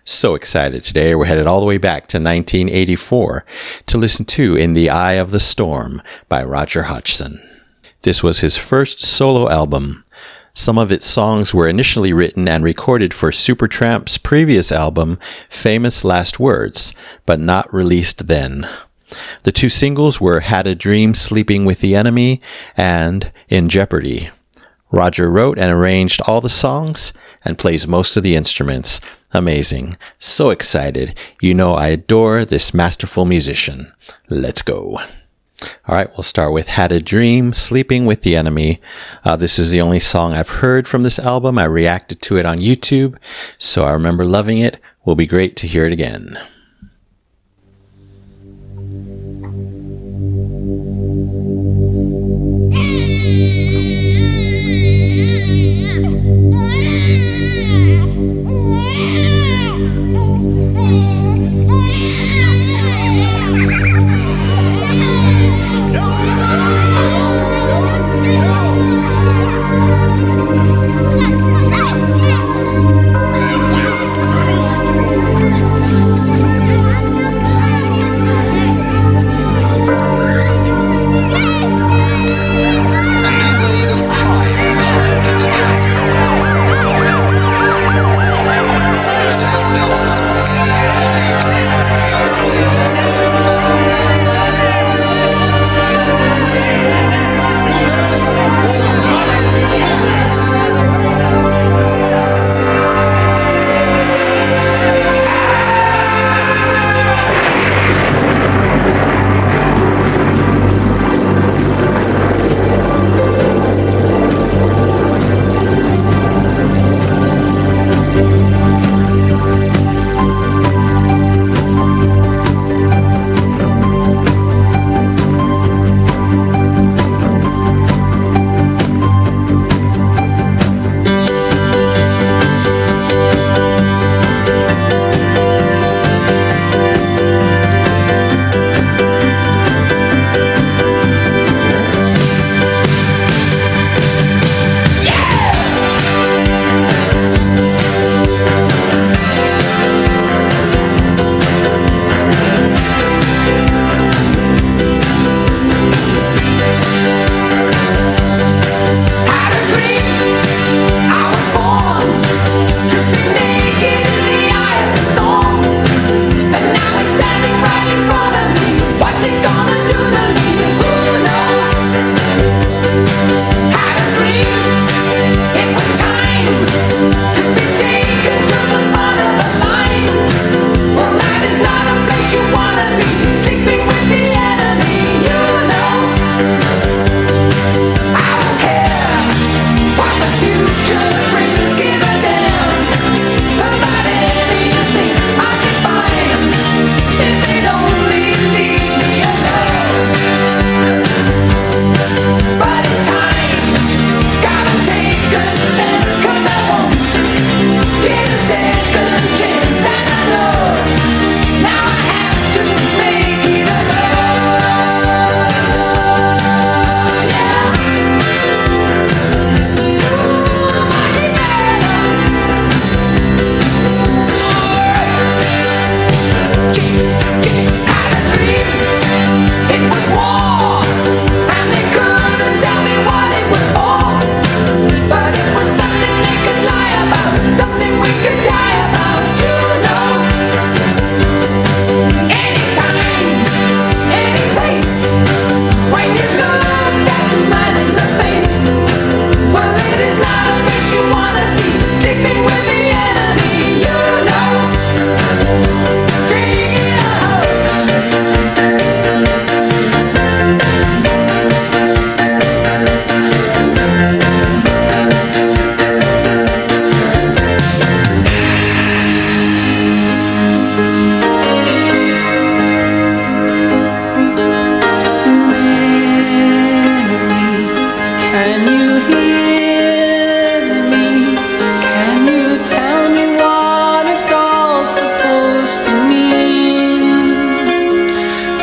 So excited today. We're headed all the way back to 1984 to listen to In the Eye of the Storm by Roger Hodgson. This was his first solo album. Some of its songs were initially written and recorded for Supertramp's previous album, Famous Last Words, but not released then. The two singles were Had a Dream Sleeping with the Enemy and In Jeopardy. Roger wrote and arranged all the songs and plays most of the instruments. Amazing. So excited. You know I adore this masterful musician. Let's go. All right, we'll start with Had a Dream, Sleeping with the Enemy. This is the only song I've heard from this album. I reacted to it on YouTube, so I remember loving it. Will be great to hear it again.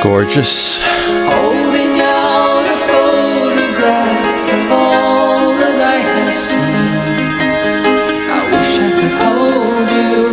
Gorgeous. Holding out a photograph of all that I have seen. I wish I could hold you.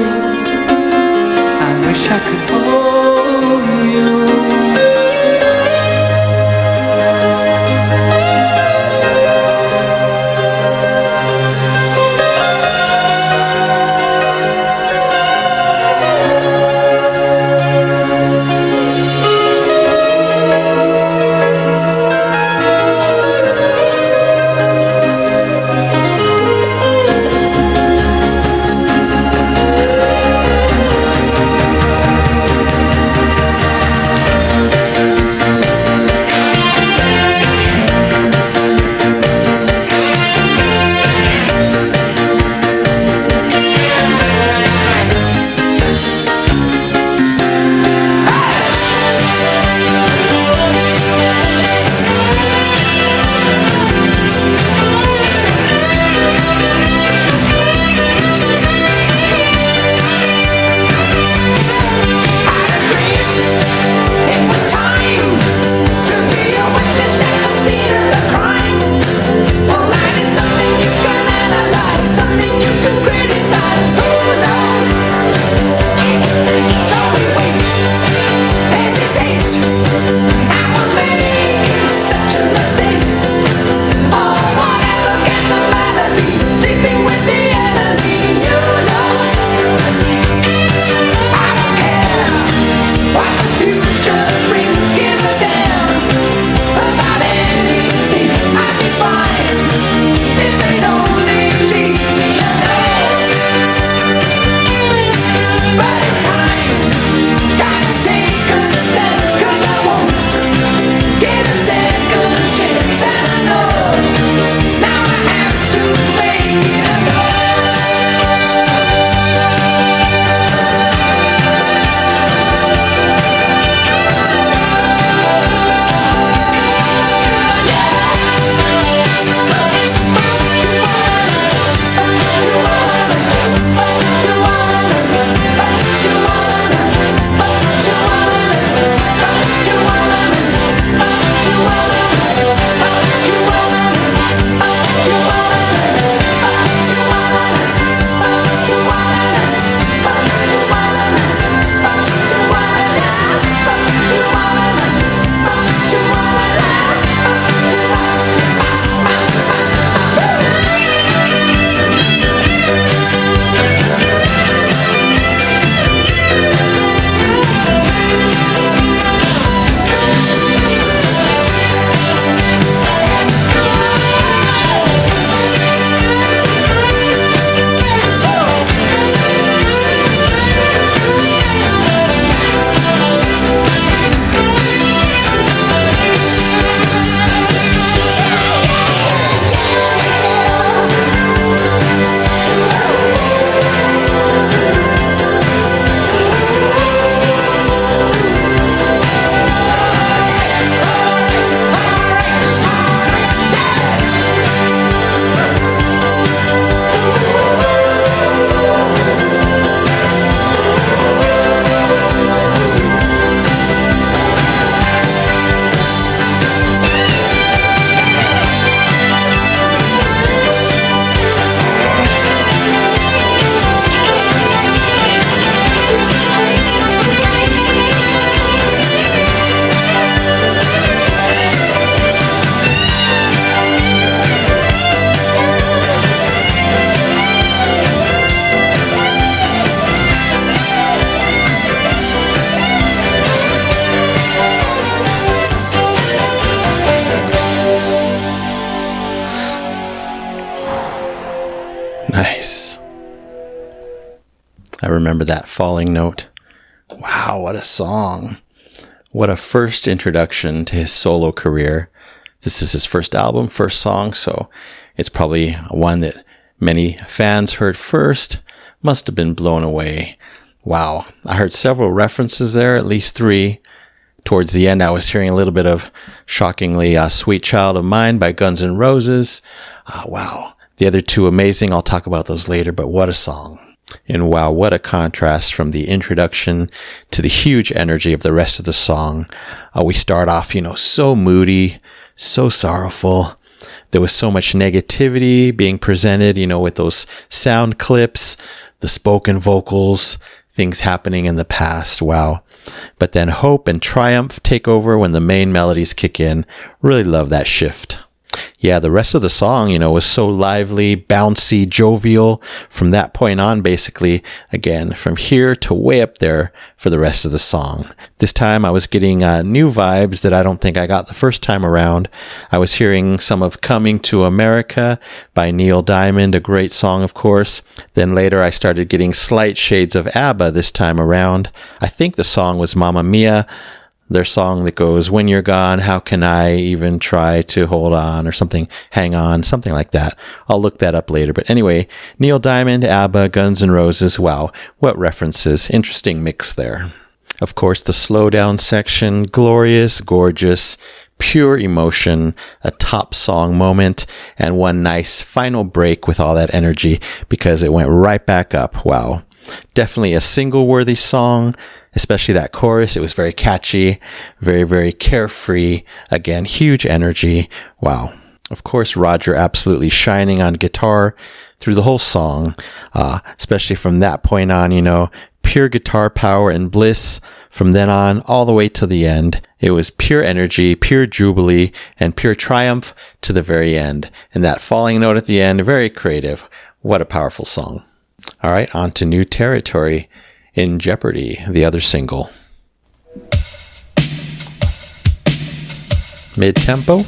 remember that falling note. Wow, what a song. What a first introduction to his solo career. This is his first album, first song, so it's probably one that many fans heard first. Must have been blown away. Wow, I heard several references there, at least 3. Towards the end, I was hearing a little bit of, shockingly, Sweet Child of Mine by Guns N' Roses. Wow, the other 2 amazing. I'll talk about those later, but what a song. And wow, what a contrast from the introduction to the huge energy of the rest of the song. We start off, so moody, so sorrowful. There was so much negativity being presented, with those sound clips, the spoken vocals, things happening in the past. Wow. But then hope and triumph take over when the main melodies kick in. Really love that shift. Yeah, the rest of the song, was so lively, bouncy, jovial. From that point on, basically, again, from here to way up there for the rest of the song. This time I was getting new vibes that I don't think I got the first time around. I was hearing some of Coming to America by Neil Diamond, a great song, of course. Then later I started getting slight shades of ABBA this time around. I think the song was Mamma Mia. Their song that goes, when you're gone, how can I even try to hold on, or something, hang on, something like that. I'll look that up later. But anyway, Neil Diamond, ABBA, Guns N' Roses. Wow, what references. Interesting mix there. Of course, the slowdown section, glorious, gorgeous, pure emotion, a top song moment, and one nice final break with all that energy because it went right back up. Wow. Definitely a single-worthy song, especially that chorus. It was very catchy, very, very carefree. Again, huge energy. Wow. Of course, Roger absolutely shining on guitar through the whole song, especially from that point on, pure guitar power and bliss. From then on, all the way to the end, it was pure energy, pure jubilee, and pure triumph to the very end. And that falling note at the end, very creative. What a powerful song. All right, on to new territory. In Jeopardy, the other single. Mid-tempo.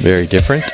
Very different.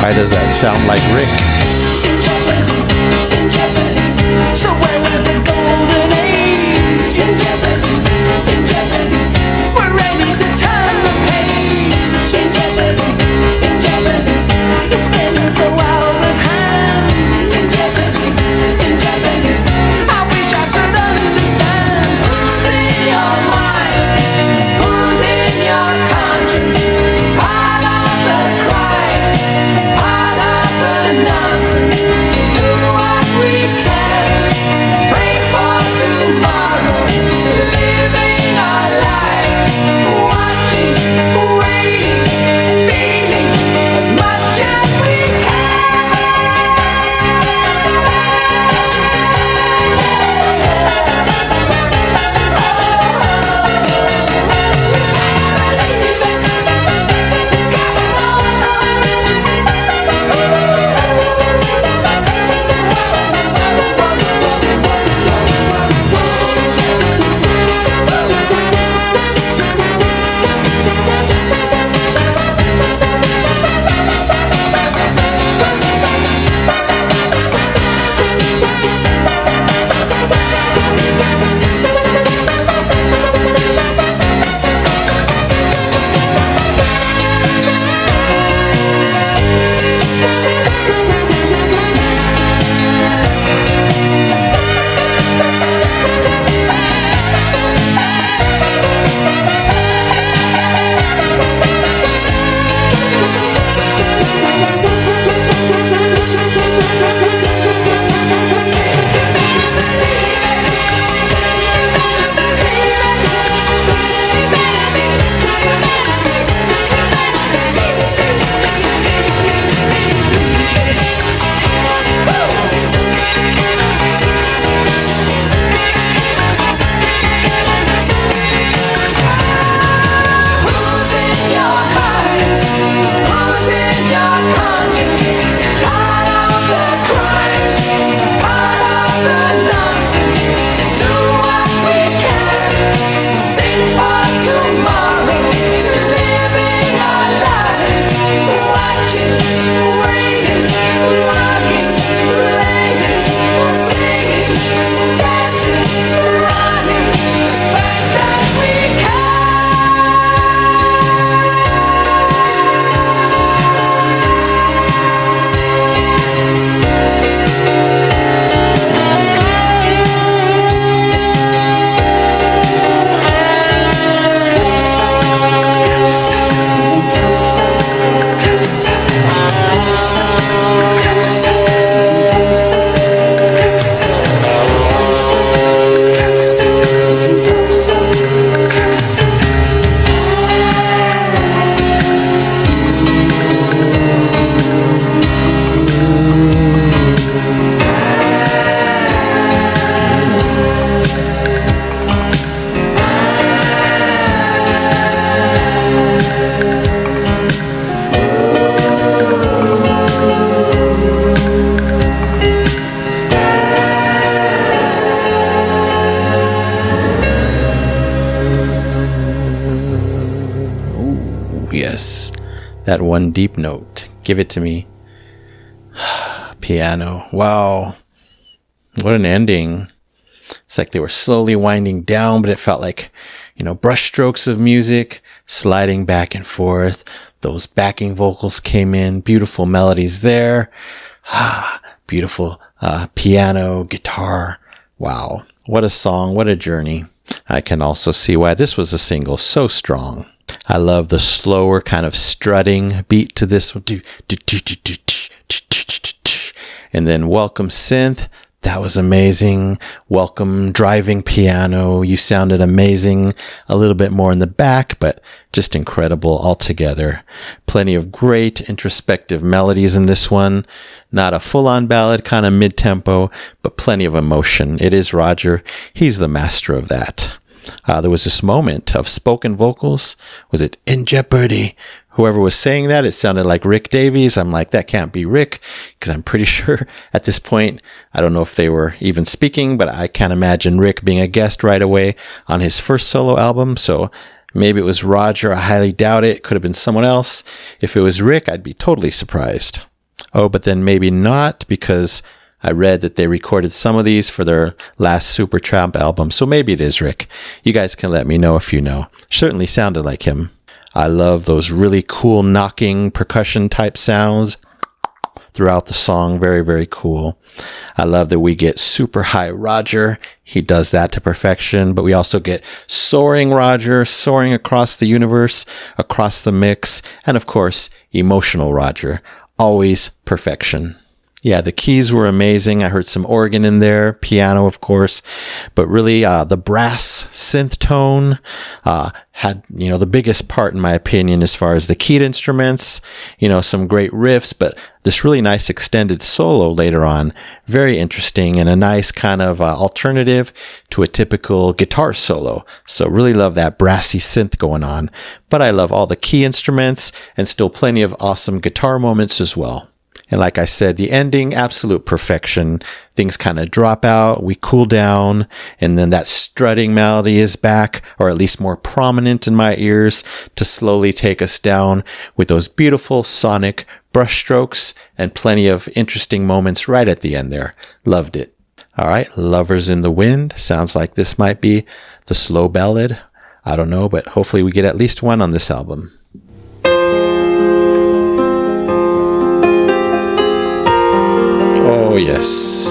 Why does that sound like Rick? So where was the golden age? We're ready to turn the page. It's getting so out of hand. I wish I could understand who's in your mind, who's in your conscience. Part of the crime, part of the night. That one deep note. Give it to me. Piano. Wow. What an ending. It's like they were slowly winding down, but it felt like, brush strokes of music sliding back and forth. Those backing vocals came in. Beautiful melodies there. Beautiful piano, guitar. Wow. What a song. What a journey. I can also see why this was a single so strong. I love the slower kind of strutting beat to this one. And then Welcome Synth. That was amazing. Welcome driving piano. You sounded amazing. A little bit more in the back, but just incredible altogether. Plenty of great introspective melodies in this one. Not a full-on ballad, kind of mid-tempo, but plenty of emotion. It is Roger. He's the master of that. There was this moment of spoken vocals. Was it In Jeopardy? Whoever was saying that, it sounded like Rick Davies. I'm like, that can't be Rick, because I'm pretty sure at this point, I don't know if they were even speaking, but I can't imagine Rick being a guest right away on his first solo album. So maybe it was Roger. I highly doubt it. Could have been someone else. If it was Rick, I'd be totally surprised. Oh, but then maybe not, because I read that they recorded some of these for their last Supertramp album. So maybe it is Rick. You guys can let me know if you know. Certainly sounded like him. I love those really cool knocking percussion type sounds throughout the song. Very, very cool. I love that we get super high Roger. He does that to perfection, but we also get soaring Roger, soaring across the universe, across the mix, and of course, emotional Roger. Always perfection. Yeah, the keys were amazing. I heard some organ in there, piano, of course, but really the brass synth tone had, the biggest part, in my opinion, as far as the keyed instruments, some great riffs, but this really nice extended solo later on, very interesting and a nice kind of alternative to a typical guitar solo. So really love that brassy synth going on, but I love all the key instruments and still plenty of awesome guitar moments as well. And like I said, the ending, absolute perfection. Things kind of drop out, we cool down, and then that strutting melody is back, or at least more prominent in my ears, to slowly take us down with those beautiful sonic brushstrokes and plenty of interesting moments right at the end there. Loved it. All right, Lovers in the Wind. Sounds like this might be the slow ballad. I don't know, but hopefully we get at least one on this album. Oh, yes.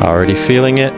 Already feeling it.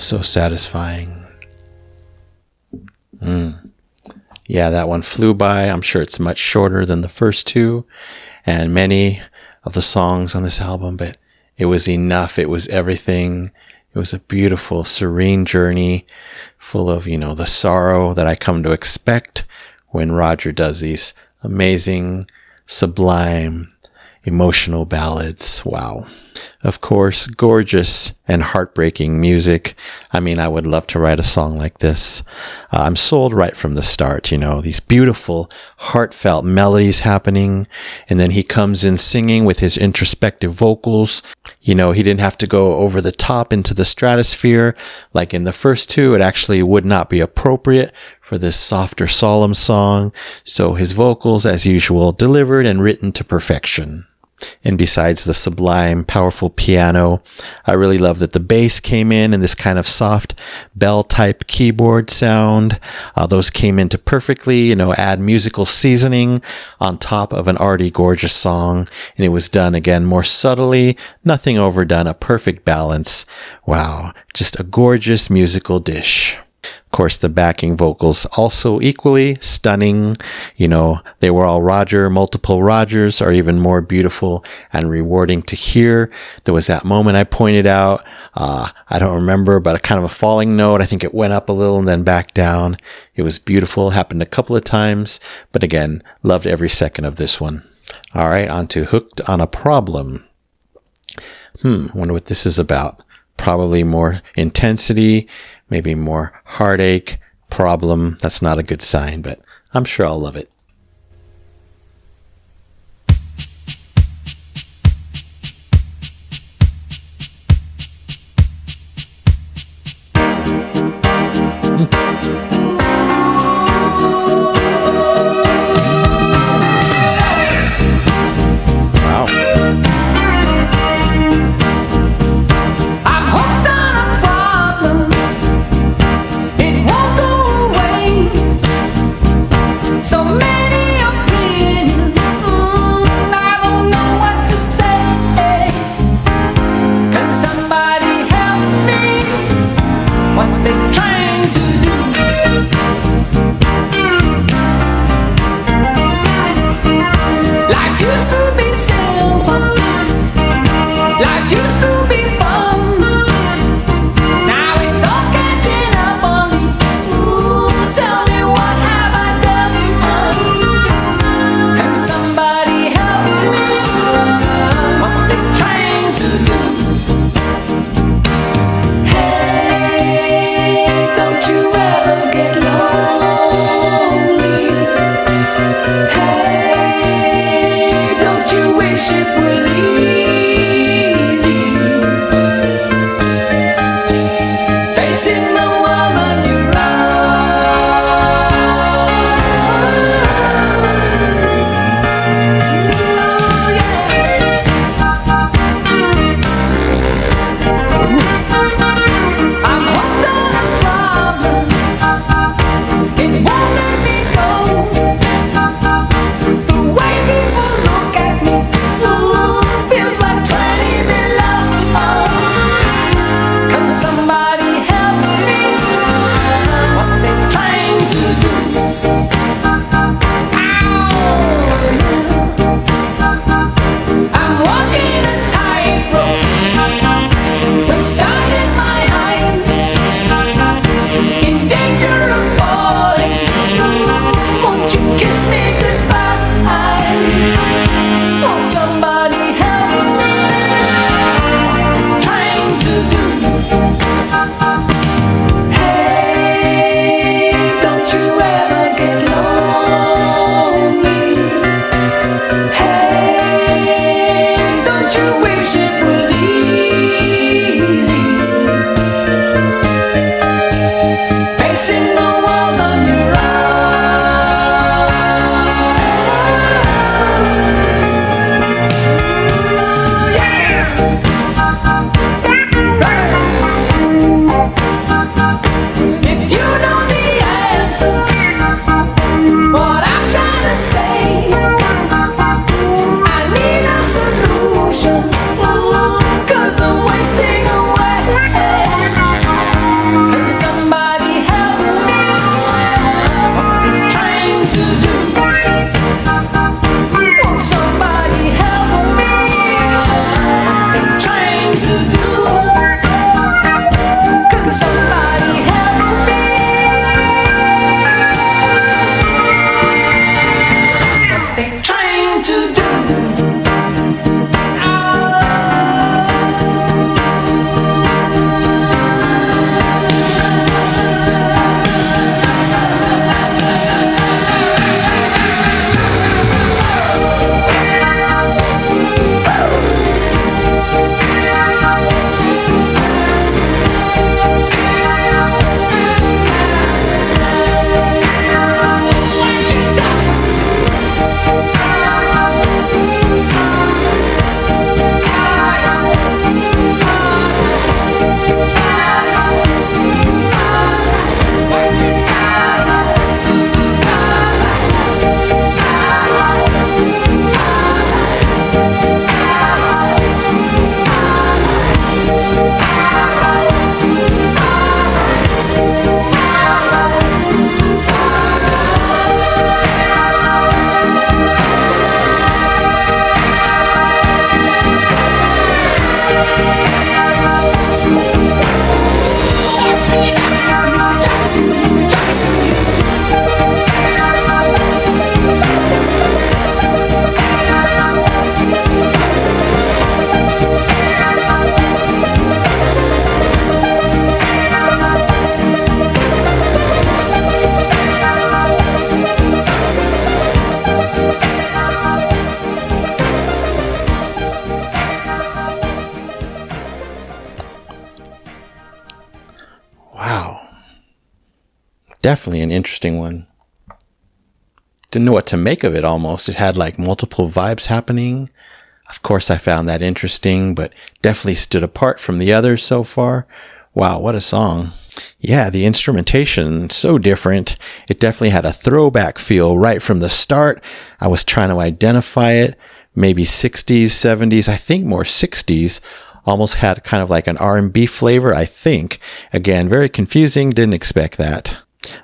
so satisfying. Yeah, that one flew by. I'm sure it's much shorter than the first two and many of the songs on this album, but it was enough. It was everything. It was a beautiful, serene journey full of, the sorrow that I come to expect when Roger does these amazing, sublime, emotional ballads. Wow. Of course, gorgeous and heartbreaking music. I mean, I would love to write a song like this. I'm sold right from the start, these beautiful, heartfelt melodies happening. And then he comes in singing with his introspective vocals. He didn't have to go over the top into the stratosphere. Like in the first two, it actually would not be appropriate for this softer, solemn song. So his vocals, as usual, delivered and written to perfection. And besides the sublime, powerful piano, I really love that the bass came in this kind of soft bell-type keyboard sound. Those came into perfectly, add musical seasoning on top of an already gorgeous song. And it was done, again, more subtly, nothing overdone, a perfect balance. Wow, just a gorgeous musical dish. Of course, the backing vocals also equally stunning. They were all Roger. Multiple Rogers are even more beautiful and rewarding to hear. There was that moment I pointed out. I don't remember, but a kind of a falling note. I think it went up a little and then back down. It was beautiful. Happened a couple of times. But again, loved every second of this one. All right, on to Hooked on a Problem. Wonder what this is about. Probably more intensity, maybe more heartache, problem. That's not a good sign, but I'm sure I'll love it. What they trying to do? Wow. Definitely an interesting one. Didn't know what to make of it almost. It had like multiple vibes happening. Of course, I found that interesting, but definitely stood apart from the others so far. Wow, what a song. Yeah, the instrumentation, so different. It definitely had a throwback feel right from the start. I was trying to identify it. Maybe 60s, 70s, I think more 60s. Almost had kind of like an R&B flavor, I think. Again, very confusing. Didn't expect that.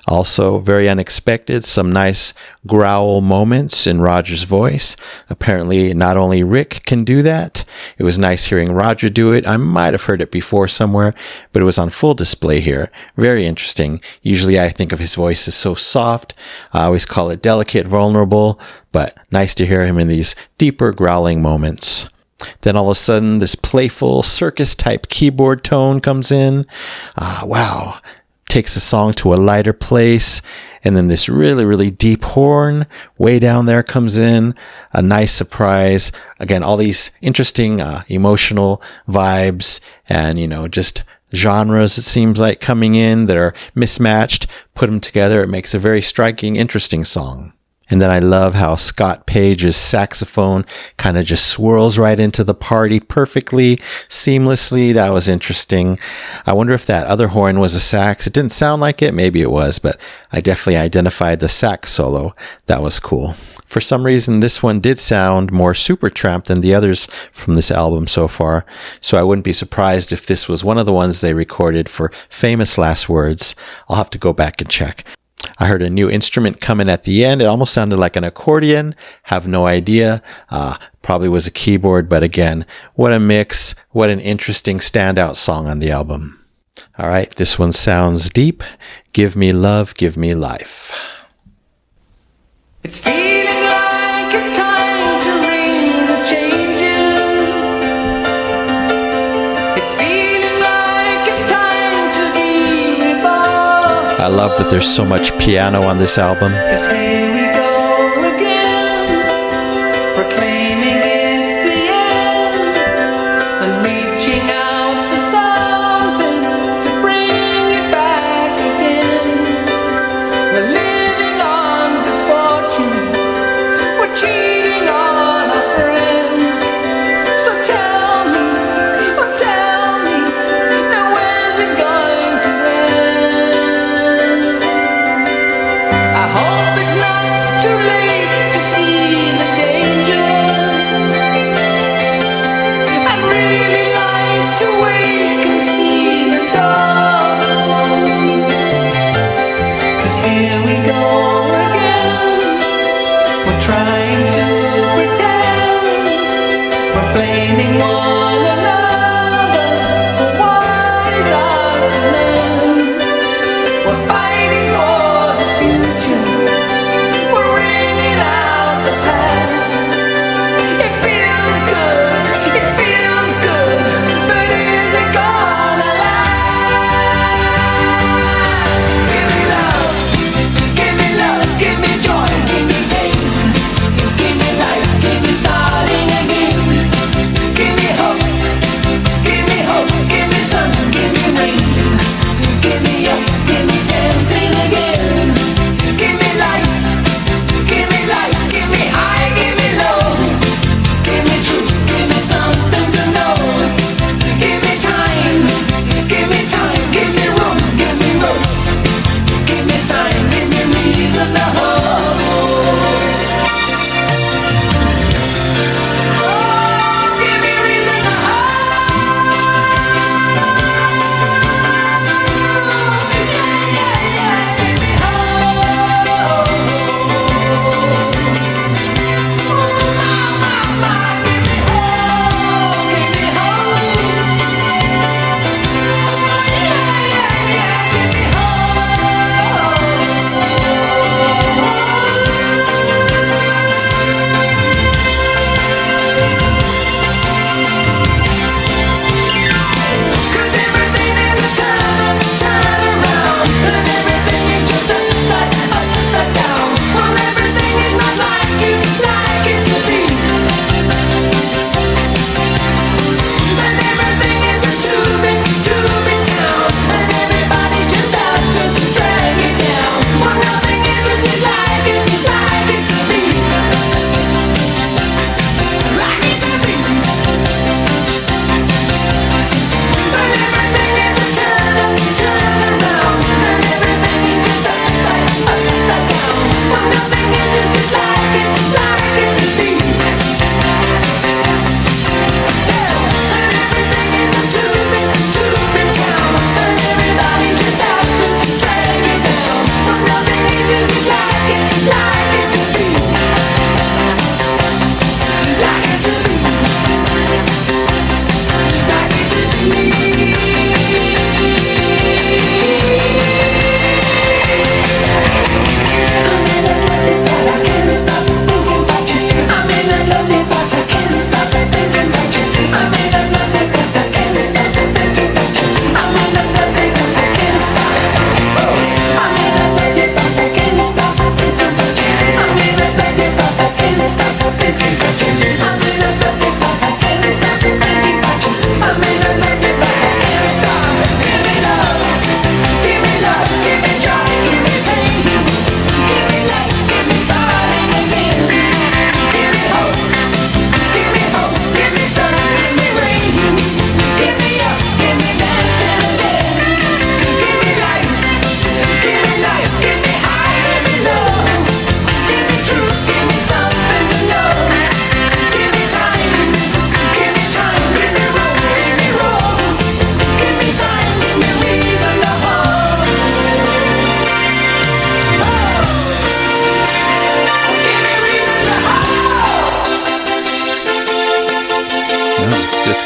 Also, very unexpected, some nice growl moments in Roger's voice. Apparently, not only Rick can do that. It was nice hearing Roger do it. I might have heard it before somewhere, but it was on full display here. Very interesting. Usually, I think of his voice as so soft. I always call it delicate, vulnerable, but nice to hear him in these deeper growling moments. Then all of a sudden, this playful circus-type keyboard tone comes in. Wow. Takes the song to a lighter place, and then this really, really deep horn way down there comes in. A nice surprise. Again, all these interesting emotional vibes and, just genres, it seems like, coming in that are mismatched. Put them together, it makes a very striking, interesting song. And then I love how Scott Page's saxophone kind of just swirls right into the party perfectly, seamlessly. That was interesting. I wonder if that other horn was a sax. It didn't sound like it. Maybe it was, but I definitely identified the sax solo. That was cool. For some reason, this one did sound more Supertramp than the others from this album so far. So I wouldn't be surprised if this was one of the ones they recorded for Famous Last Words. I'll have to go back and check. I heard a new instrument coming at the end. It almost sounded like an accordion. Have no idea. Probably was a keyboard, but again, what a mix. What an interesting standout song on the album. All right, this one sounds deep. Give me love, give me life. It's feeling like it's time to ring the changes. It's feeling like it's time to be reborn. I love that there's so much piano on this album. 'Cause here we go again, proclaiming it's the end, and reaching out for something to bring it back again. We're living on good fortune, we're cheating on our friends. So tell me, now where's it going to end? I hope it's not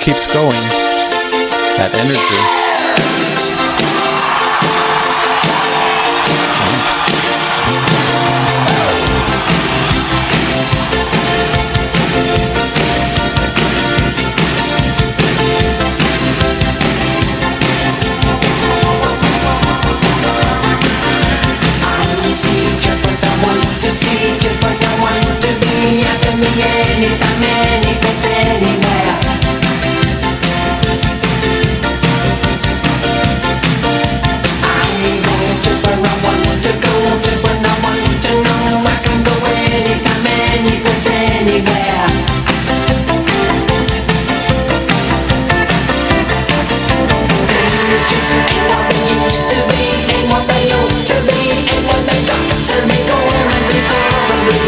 keeps going. That energy. Anytime, any place, anywhere. I go just where I want to go, just when I want to know. I can go anytime, any place, anywhere. Things just ain't what they used to be, ain't what they ought to be, ain't what they got to be going before me.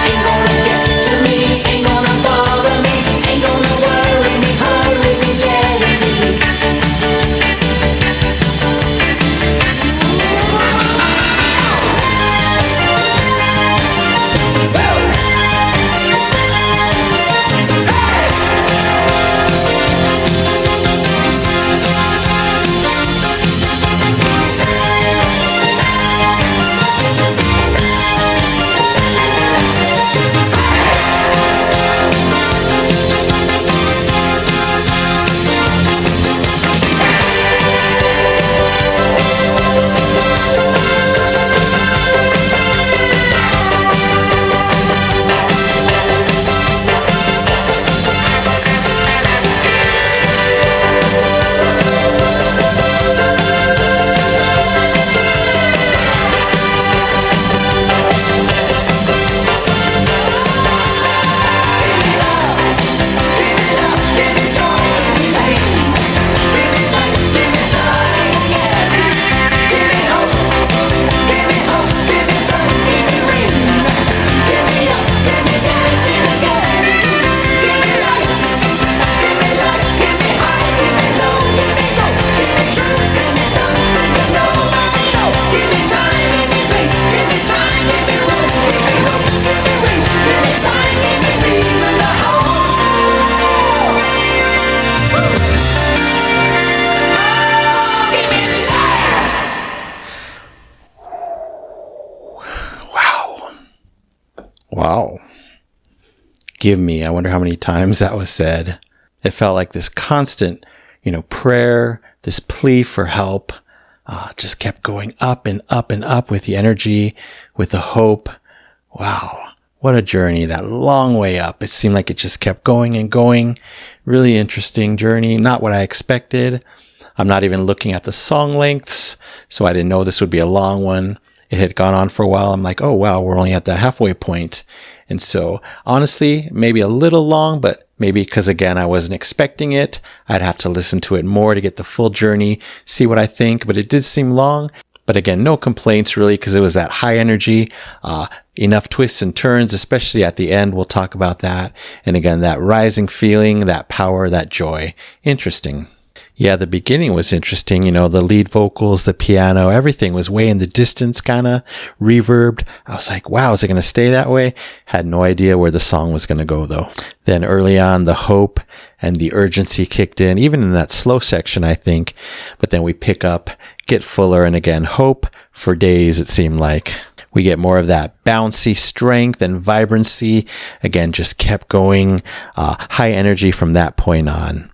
Ain't gonna get to me, ain't gonna bother me, ain't gonna worry me, hurry me, let it be. Wow. Give me. I wonder how many times that was said. It felt like this constant, prayer, this plea for help, just kept going up and up and up with the energy, with the hope. Wow. What a journey, that long way up. It seemed like it just kept going and going. Really interesting journey. Not what I expected. I'm not even looking at the song lengths, so I didn't know this would be a long one. It had gone on for a while. I'm like, oh, wow, we're only at the halfway point. And so, honestly, maybe a little long, but maybe because, again, I wasn't expecting it. I'd have to listen to it more to get the full journey, see what I think. But it did seem long. But again, no complaints really, because it was that high energy, enough twists and turns, especially at the end. We'll talk about that. And again, that rising feeling, that power, that joy. Interesting. Yeah, the beginning was interesting. The lead vocals, the piano, everything was way in the distance, kind of reverbed. I was like, wow, is it going to stay that way? Had no idea where the song was going to go, though. Then early on, the hope and the urgency kicked in, even in that slow section, I think. But then we pick up, get fuller, and again, hope for days, it seemed like. We get more of that bouncy strength and vibrancy. Again, just kept going, high energy from that point on.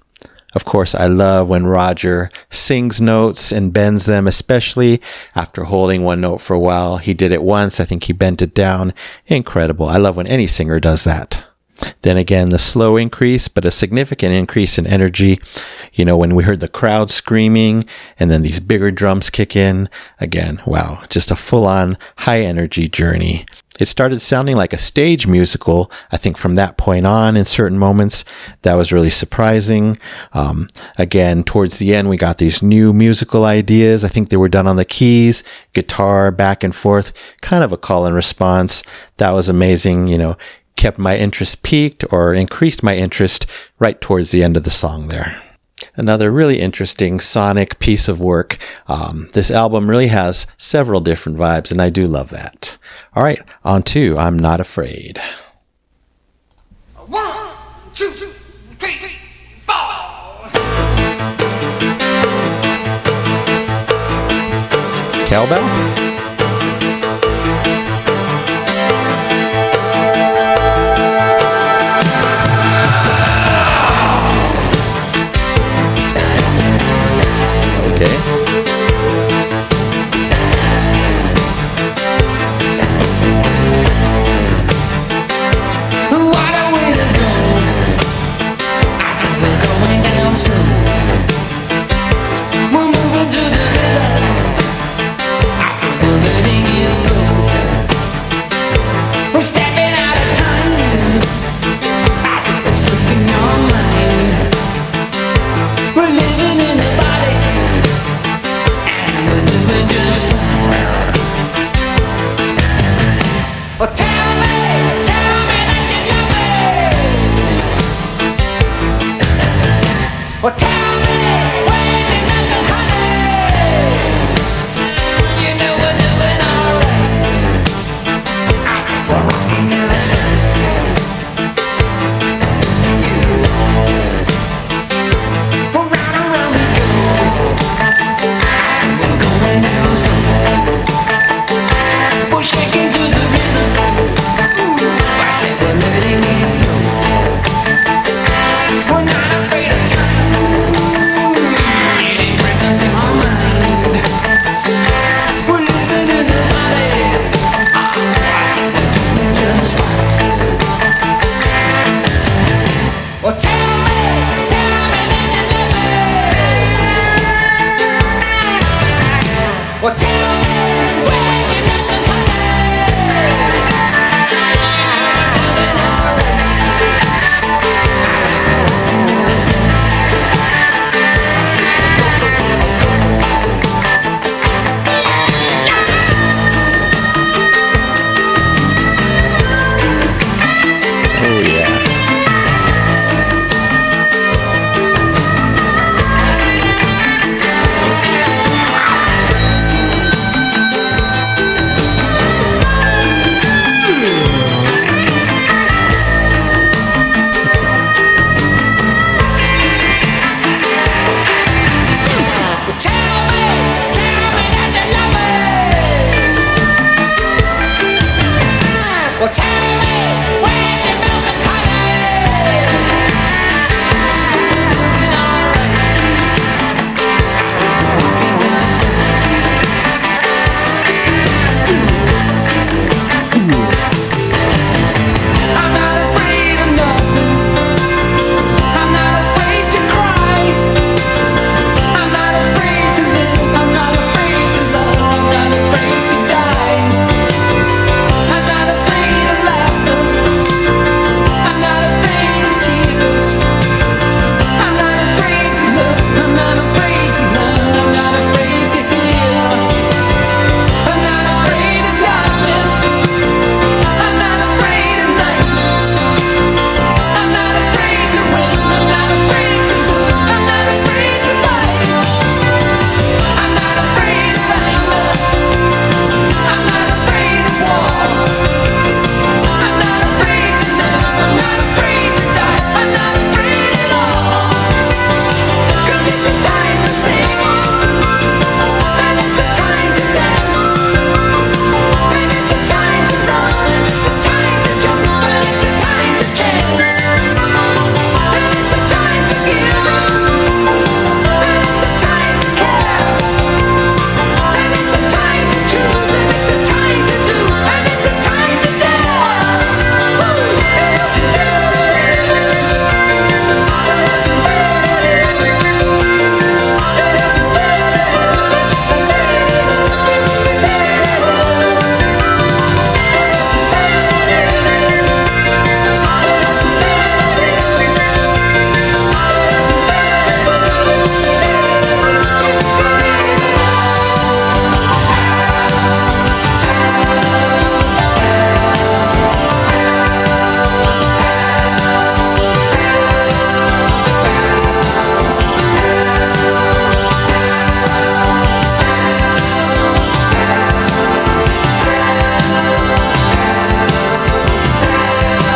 Of course, I love when Roger sings notes and bends them, especially after holding one note for a while. He did it once. I think he bent it down. Incredible. I love when any singer does that. Then again, the slow increase, but a significant increase in energy. When we heard the crowd screaming and then these bigger drums kick in. Again, wow, just a full-on high energy journey. It started sounding like a stage musical, I think, from that point on in certain moments. That was really surprising. Again, towards the end, we got these new musical ideas. I think they were done on the keys, guitar, back and forth, kind of a call and response. That was amazing, kept my interest peaked or increased my interest right towards the end of the song there. Another really interesting sonic piece of work. This album really has several different vibes, and I do love that. All right, on to I'm Not Afraid. 1, 2, 3, 4. Cowbell? What a way to go. I said we're going down slow. We're moving to the rhythm. I said we're letting it flow. We're stepping out of time. I said it's flipping your mind. We're living in the body, and we're doing just fine. Well, tell me that you love me. Well, tell me when you're nothing, honey. You know we're doing alright. I said we're rocking out slow. Well, round and round we go. I said we're going down slow. We're shaking to the rhythm. I said we're letting it flow. We're not afraid of time. It ain't present in our mind. We're living in the body. I said we're doing just fine.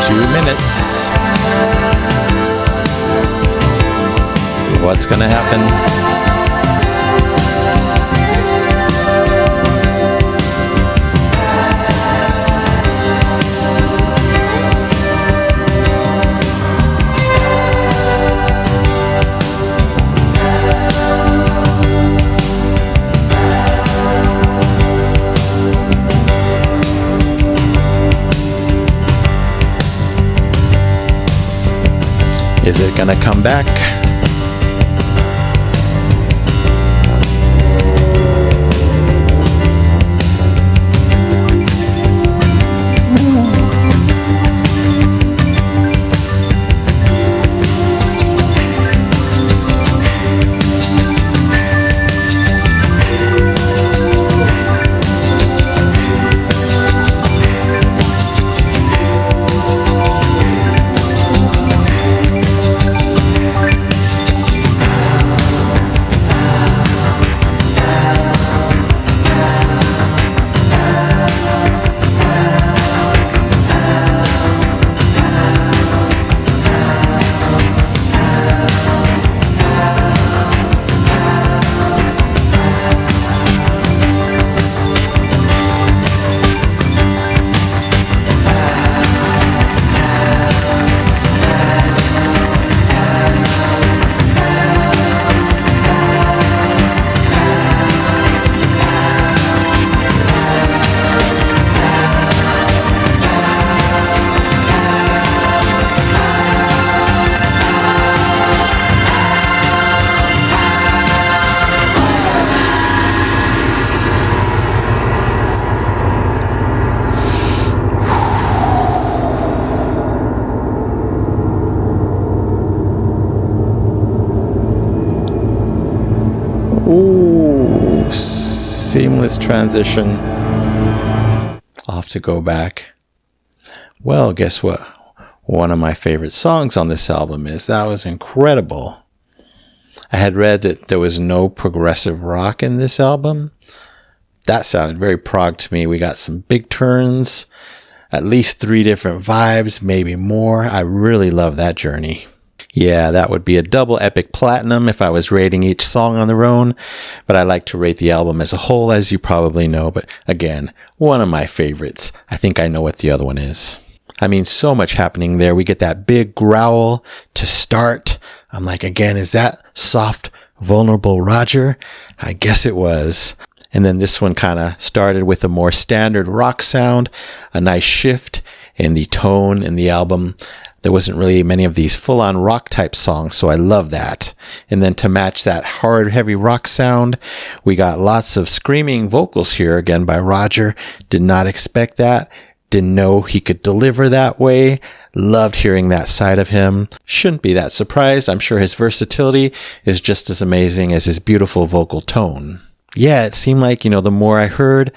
2 minutes. What's gonna happen? Is it gonna come back? Ooh, seamless transition. I'll have to go back. Well, guess what? One of my favorite songs on this album is. That was incredible. I had read that there was no progressive rock in this album. That sounded very prog to me. We got some big turns, at least 3 different vibes, maybe more. I really love that journey. Yeah, that would be a double epic platinum if I was rating each song on their own, but I like to rate the album as a whole, as you probably know. But again, one of my favorites. I think I know what the other one is. I mean, so much happening there. We get that big growl to start. I'm like, again, is that soft, vulnerable Roger? I guess it was. And then this one kind of started with a more standard rock sound, a nice shift in the tone in the album. There wasn't really many of these full-on rock type songs, so I love that. And then to match that hard, heavy rock sound, we got lots of screaming vocals here, again by Roger. Did not expect that. Didn't know he could deliver that way. Loved hearing that side of him. Shouldn't be that surprised. I'm sure his versatility is just as amazing as his beautiful vocal tone. Yeah, it seemed like, the more I heard,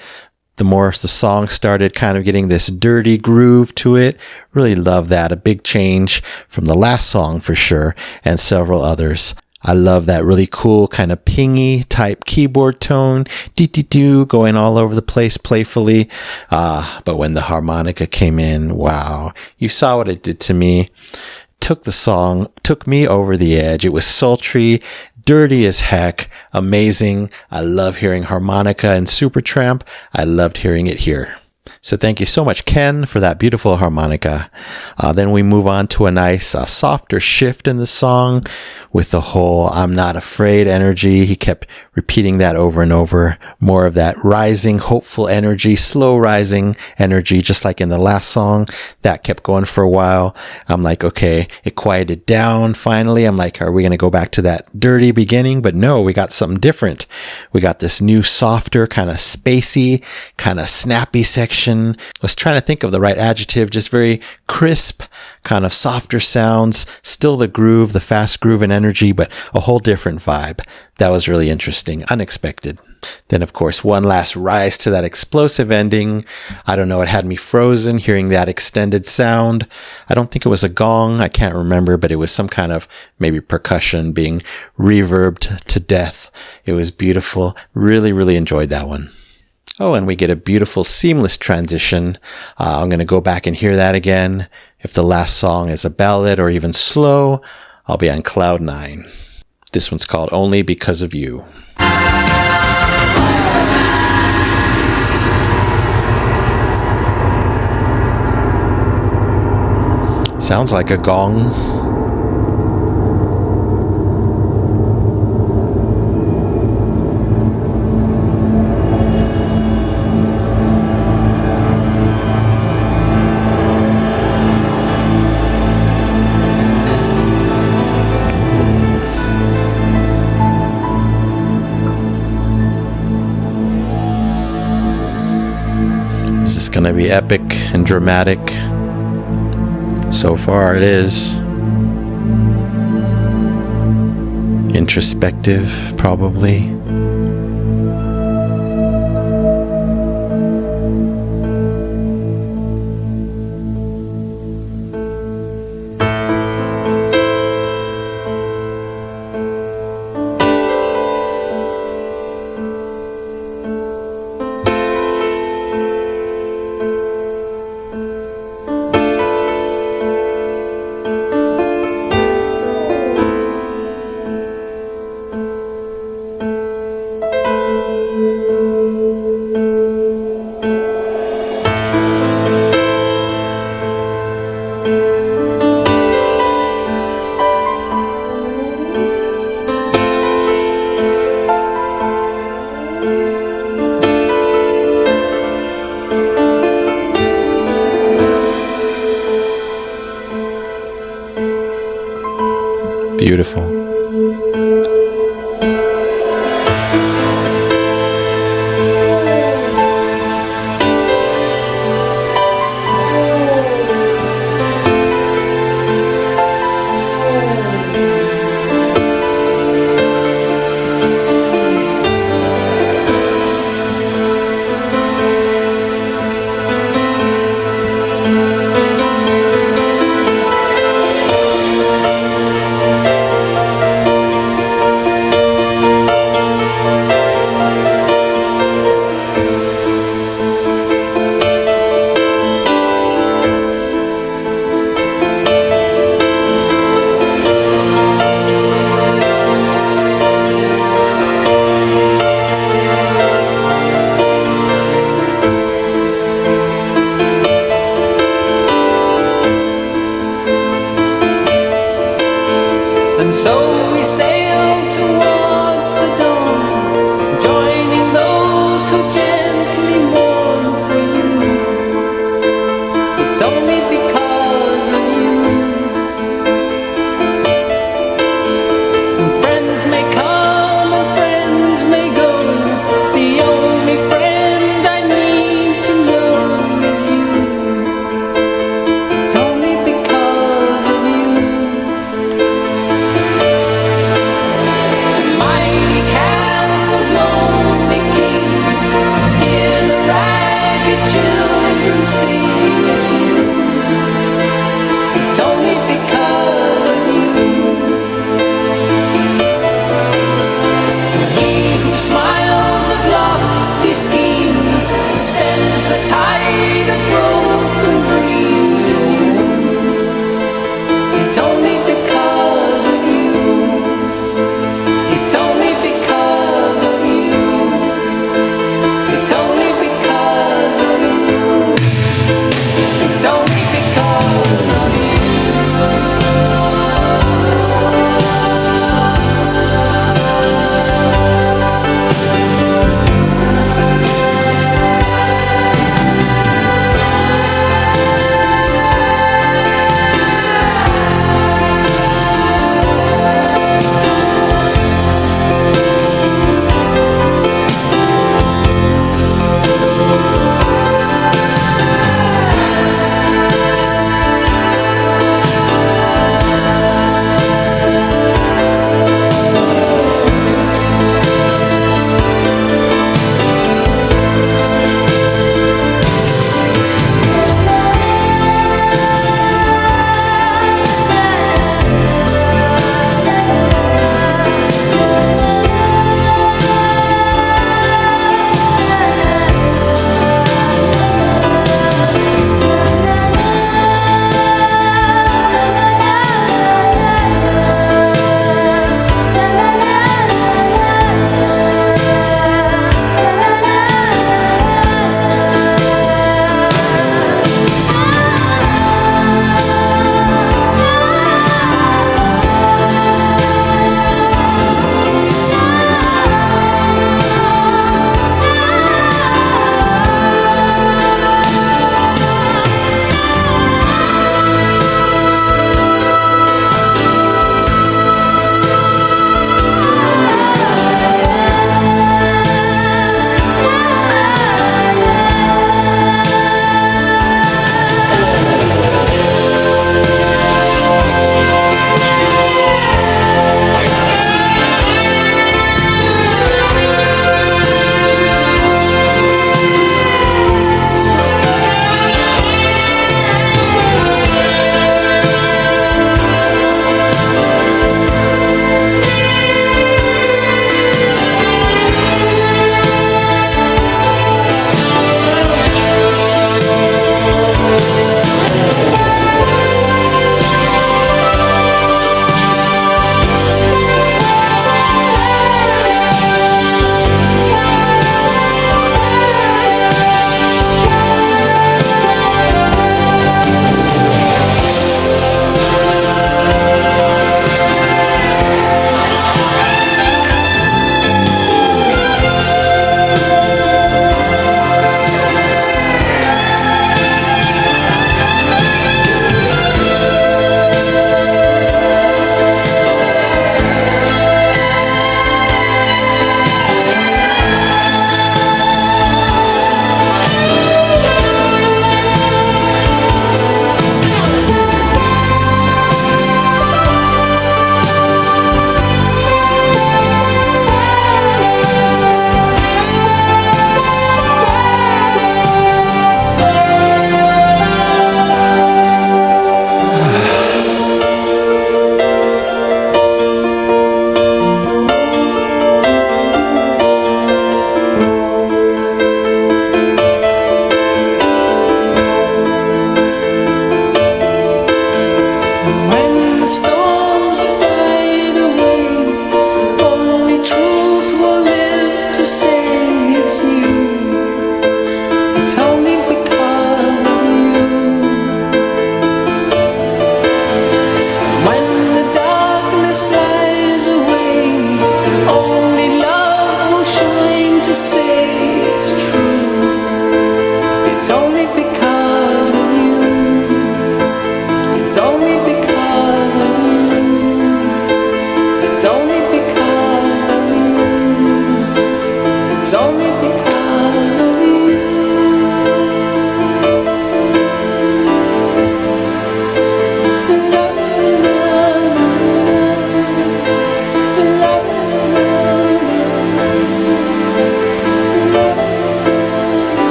the more the song started kind of getting this dirty groove to it. Really love that. A big change from the last song for sure, and several others. I love that really cool kind of pingy type keyboard tone, doo-doo-doo, going all over the place playfully. But when the harmonica came in, wow, you saw what it did to me. Took me over the edge. It was sultry, dirty as heck, amazing. I love hearing harmonica and Supertramp. I loved hearing it here. So thank you so much, Ken, for that beautiful harmonica. Then we move on to a nice, softer shift in the song with the whole I'm not afraid energy. He kept repeating that over and over. More of that rising, hopeful energy, slow rising energy, just like in the last song. That kept going for a while. I'm like, okay, it quieted down finally. I'm like, are we going to go back to that dirty beginning? But no, we got something different. We got this new, softer, kind of spacey, kind of snappy section. I was trying to think of the right adjective, just very crisp, kind of softer sounds, still the groove, the fast groove and energy, but a whole different vibe. That was really interesting, unexpected. Then, of course, one last rise to that explosive ending. I don't know, it had me frozen hearing that extended sound. I don't think it was a gong, I can't remember, but it was some kind of maybe percussion being reverbed to death. It was beautiful. Really, really enjoyed that one. Oh, and we get a beautiful seamless transition. I'm going to go back and hear that again. If the last song is a ballad or even slow, I'll be on cloud 9. This one's called Only Because of You. Sounds like a gong. Is this going to be epic and dramatic? So far it is. Introspective, probably. Beautiful. And so we sail towards the dawn, joining those who gently mourn for you. It's only because of you. And friends may come and friends may go. The only friend I need to know is you. It's only because of you.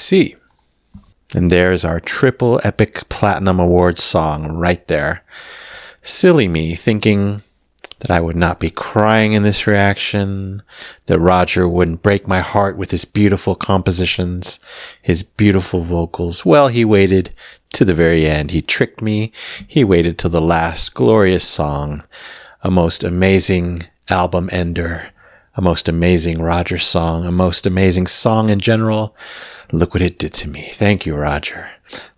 C. And there's our triple epic platinum award song right there. Silly me thinking that I would not be crying in this reaction, that Roger wouldn't break my heart with his beautiful compositions, his beautiful vocals. Well, he waited to the very end. He tricked me. He waited till the last glorious song, a most amazing album ender, a most amazing Roger song, a most amazing song in general. Look what it did to me. Thank you, Roger.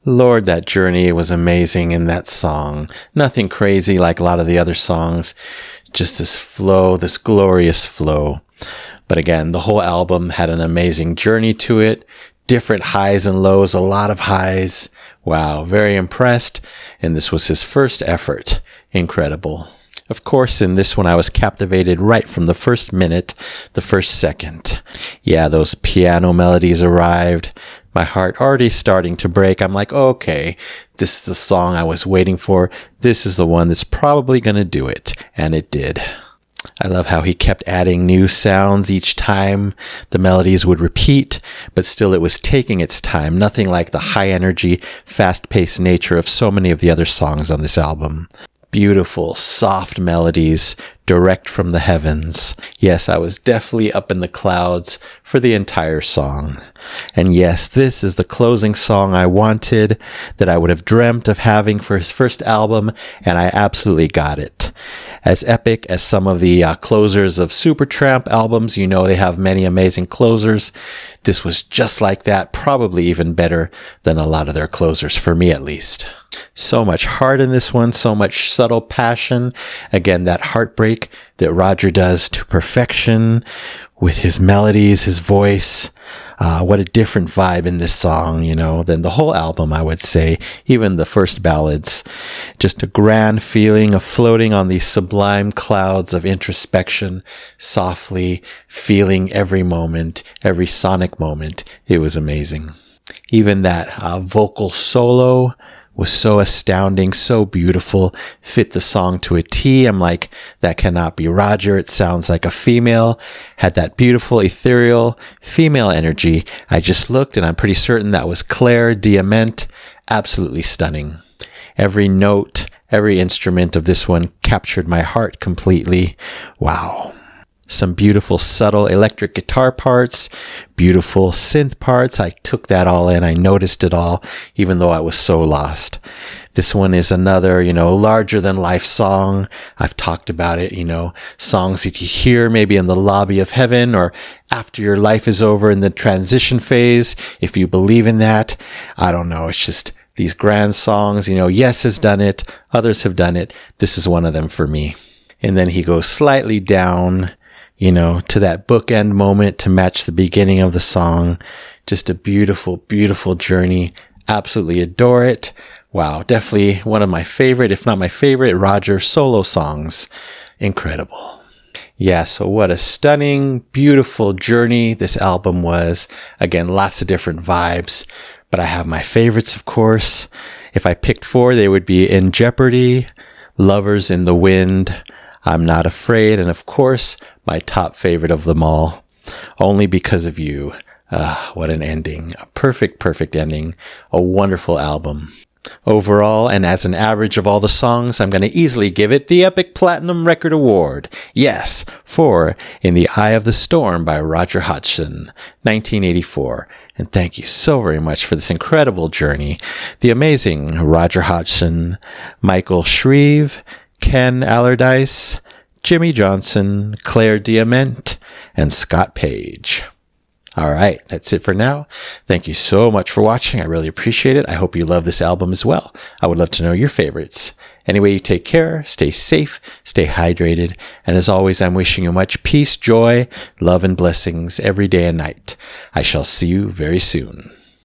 Lord, that journey was amazing in that song. Nothing crazy like a lot of the other songs. Just this flow, this glorious flow. But again, the whole album had an amazing journey to it. Different highs and lows, a lot of highs. Wow, very impressed. And this was his first effort. Incredible. Of course, in this one, I was captivated right from the first minute, the first second. Yeah, those piano melodies arrived. My heart already starting to break. I'm like, okay, this is the song I was waiting for. This is the one that's probably going to do it. And it did. I love how he kept adding new sounds each time the melodies would repeat, but still it was taking its time. Nothing like the high energy, fast-paced nature of so many of the other songs on this album. Beautiful, soft melodies, direct from the heavens. Yes, I was definitely up in the clouds for the entire song. And yes, this is the closing song I wanted, that I would have dreamt of having for his first album, and I absolutely got it. As epic as some of the closers of Supertramp albums, you know they have many amazing closers. This was just like that, probably even better than a lot of their closers, for me at least. So much heart in this one, so much subtle passion. Again, that heartbreak that Roger does to perfection with his melodies, his voice. What a different vibe in this song, than the whole album, I would say. Even the first ballads. Just a grand feeling of floating on these sublime clouds of introspection, softly feeling every moment, every sonic moment. It was amazing. Even that vocal solo was so astounding, so beautiful, fit the song to a T. I'm like, that cannot be Roger. It sounds like a female, had that beautiful, ethereal female energy. I just looked and I'm pretty certain that was Claire Diamant. Absolutely stunning. Every note, every instrument of this one captured my heart completely. Wow. Some beautiful, subtle electric guitar parts, beautiful synth parts. I took that all in. I noticed it all, even though I was so lost. This one is another, larger than life song. I've talked about it, songs that you hear maybe in the lobby of heaven or after your life is over in the transition phase. If you believe in that, I don't know. It's just these grand songs, Yes has done it. Others have done it. This is one of them for me. And then he goes slightly down, to that bookend moment to match the beginning of the song. Just a beautiful, beautiful journey. Absolutely adore it. Wow, definitely one of my favorite, if not my favorite, Roger solo songs. Incredible. Yeah, so what a stunning, beautiful journey this album was. Again, lots of different vibes, but I have my favorites, of course. If I picked 4, they would be In Jeopardy, Lovers in the Wind, I'm Not Afraid, and of course, my top favorite of them all, Only Because of You. What an ending. A perfect, perfect ending. A wonderful album. Overall, and as an average of all the songs, I'm going to easily give it the Epic Platinum Record Award. Yes, for In the Eye of the Storm by Roger Hodgson, 1984. And thank you so very much for this incredible journey. The amazing Roger Hodgson, Michael Shreve, Ken Allardyce, Jimmy Johnson, Claire Diamant, and Scott Page. All right, that's it for now. Thank you so much for watching. I really appreciate it. I hope you love this album as well. I would love to know your favorites. Anyway, you take care, stay safe, stay hydrated, and as always, I'm wishing you much peace, joy, love, and blessings every day and night. I shall see you very soon.